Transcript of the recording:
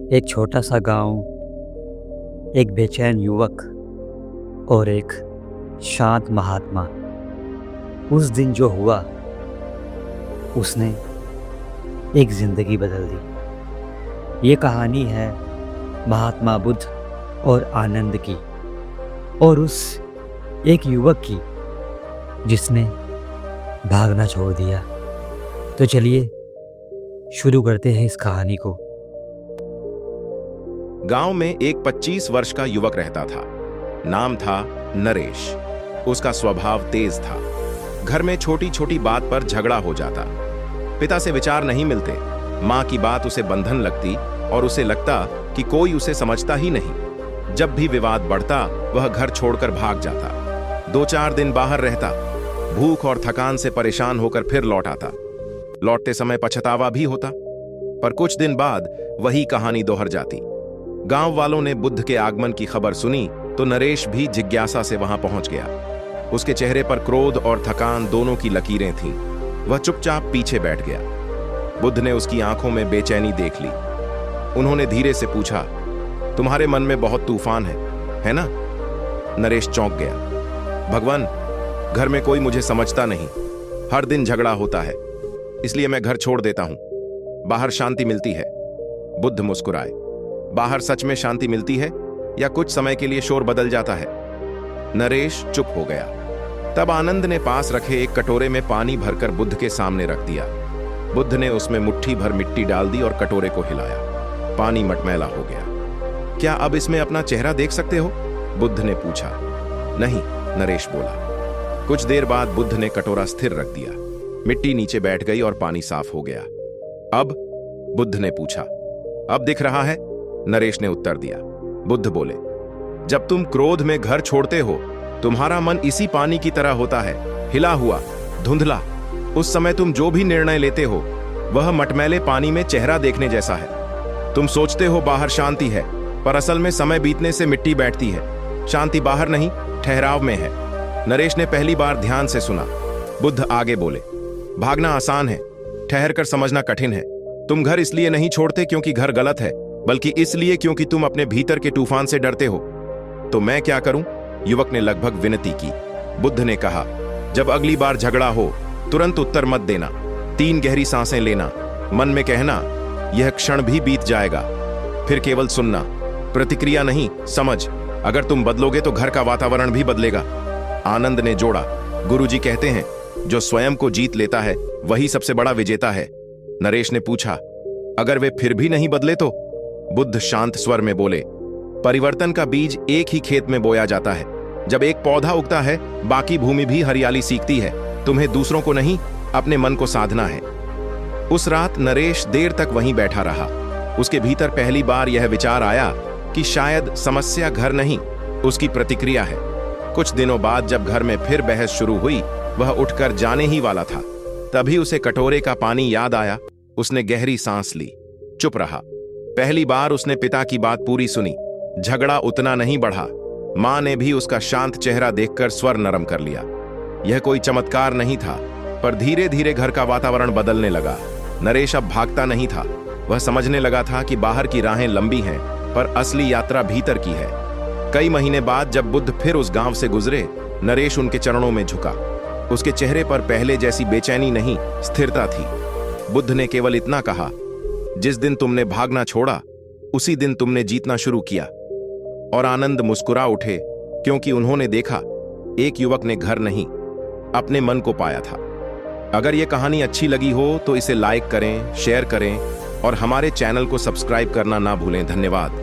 एक छोटा सा गांव, एक बेचैन युवक और एक शांत महात्मा। उस दिन जो हुआ उसने एक जिंदगी बदल दी। ये कहानी है महात्मा बुद्ध और आनंद की, और उस एक युवक की जिसने भागना छोड़ दिया। तो चलिए शुरू करते हैं इस कहानी को। गांव में एक 25 वर्ष का युवक रहता था। नाम था नरेश। उसका स्वभाव तेज था। घर में छोटी छोटी बात पर झगड़ा हो जाता। पिता से विचार नहीं मिलते। माँ की बात उसे बंधन लगती और उसे लगता कि कोई उसे समझता ही नहीं। जब भी विवाद बढ़ता वह घर छोड़कर भाग जाता। 2-4 दिन बाहर रहता। भूख और थकान से परेशान होकर फिर लौट आता। लौटते समय पछतावा भी होता। पर कुछ दिन बाद वही कहानी दोहर जाती। गांव वालों ने बुद्ध के आगमन की खबर सुनी तो नरेश भी जिज्ञासा से वहां पहुंच गया। उसके चेहरे पर क्रोध और थकान दोनों की लकीरें थीं। वह चुपचाप पीछे बैठ गया। बुद्ध ने उसकी आंखों में बेचैनी देख ली। उन्होंने धीरे से पूछा, तुम्हारे मन में बहुत तूफान है ना? नरेश चौंक गया। भगवान, घर में कोई मुझे समझता नहीं। हर दिन झगड़ा होता है, इसलिए मैं घर छोड़ देता हूं। बाहर शांति मिलती है। बुद्ध मुस्कुराए। बाहर सच में शांति मिलती है या कुछ समय के लिए शोर बदल जाता है? नरेश चुप हो गया। तब आनंद ने पास रखे एक कटोरे में पानी भरकर बुद्ध के सामने रख दिया। बुद्ध ने उसमें मुट्ठी भर मिट्टी डाल दी और कटोरे को हिलाया। पानी मटमैला हो गया। क्या अब इसमें अपना चेहरा देख सकते हो? बुद्ध ने पूछा। नहीं, नरेश बोला। कुछ देर बाद बुद्ध ने कटोरा स्थिर रख दिया। मिट्टी नीचे बैठ गई और पानी साफ हो गया। अब? बुद्ध ने पूछा। अब दिख रहा है? नरेश ने उत्तर दिया। बुद्ध बोले, जब तुम क्रोध में घर छोड़ते हो तुम्हारा मन इसी पानी की तरह होता है, हिला हुआ, धुंधला। उस समय तुम जो भी निर्णय लेते हो वह मटमैले पानी में चेहरा देखने जैसा है। तुम सोचते हो बाहर शांति है, पर असल में समय बीतने से मिट्टी बैठती है। शांति बाहर नहीं, ठहराव में है। नरेश ने पहली बार ध्यान से सुना। बुद्ध आगे बोले, भागना आसान है, ठहर कर समझना कठिन है। तुम घर इसलिए नहीं छोड़ते क्योंकि घर गलत है, बल्कि इसलिए क्योंकि तुम अपने भीतर के तूफान से डरते हो। तो मैं क्या करूं? युवक ने लगभग विनती की। बुद्ध ने कहा, जब अगली बार झगड़ा हो तुरंत उत्तर मत देना। 3 गहरी सांसें लेना। मन में कहना, यह क्षण भी बीत जाएगा। फिर केवल सुनना, प्रतिक्रिया नहीं, समझ। अगर तुम बदलोगे तो घर का वातावरण भी बदलेगा। आनंद ने जोड़ा, गुरुजी कहते हैं, जो स्वयं को जीत लेता है वही सबसे बड़ा विजेता है। नरेश ने पूछा, अगर वे फिर भी नहीं बदले तो? बुद्ध शांत स्वर में बोले, परिवर्तन का बीज एक ही खेत में बोया जाता है। जब एक पौधा उगता है बाकी भूमि भी हरियाली सीखती है। तुम्हें दूसरों को नहीं, अपने मन को साधना है। उस रात नरेश देर तक वहीं बैठा रहा। उसके भीतर पहली बार यह विचार आया कि शायद समस्या घर नहीं, उसकी प्रतिक्रिया है। कुछ दिनों बाद जब घर में फिर बहस शुरू हुई, वह उठकर जाने ही वाला था। तभी उसे कटोरे का पानी याद आया। उसने गहरी सांस ली, चुप रहा। पहली बार उसने पिता की बात पूरी सुनी। झगड़ा उतना नहीं बढ़ा। मां ने भी उसका शांत चेहरा देखकर स्वर नरम कर लिया। यह कोई चमत्कार नहीं था, पर धीरे धीरे घर का वातावरण बदलने लगा। नरेश अब भागता नहीं था। वह समझने लगा था कि बाहर की राहें लंबी हैं, पर असली यात्रा भीतर की है। कई महीने बाद जब बुद्ध फिर उस गांव से गुजरे, नरेश उनके चरणों में झुका। उसके चेहरे पर पहले जैसी बेचैनी नहीं, स्थिरता थी। बुद्ध ने केवल इतना कहा, जिस दिन तुमने भागना छोड़ा उसी दिन तुमने जीतना शुरू किया। और आनंद मुस्कुरा उठे, क्योंकि उन्होंने देखा एक युवक ने घर नहीं, अपने मन को पाया था। अगर यह कहानी अच्छी लगी हो तो इसे लाइक करें, शेयर करें और हमारे चैनल को सब्सक्राइब करना ना भूलें। धन्यवाद।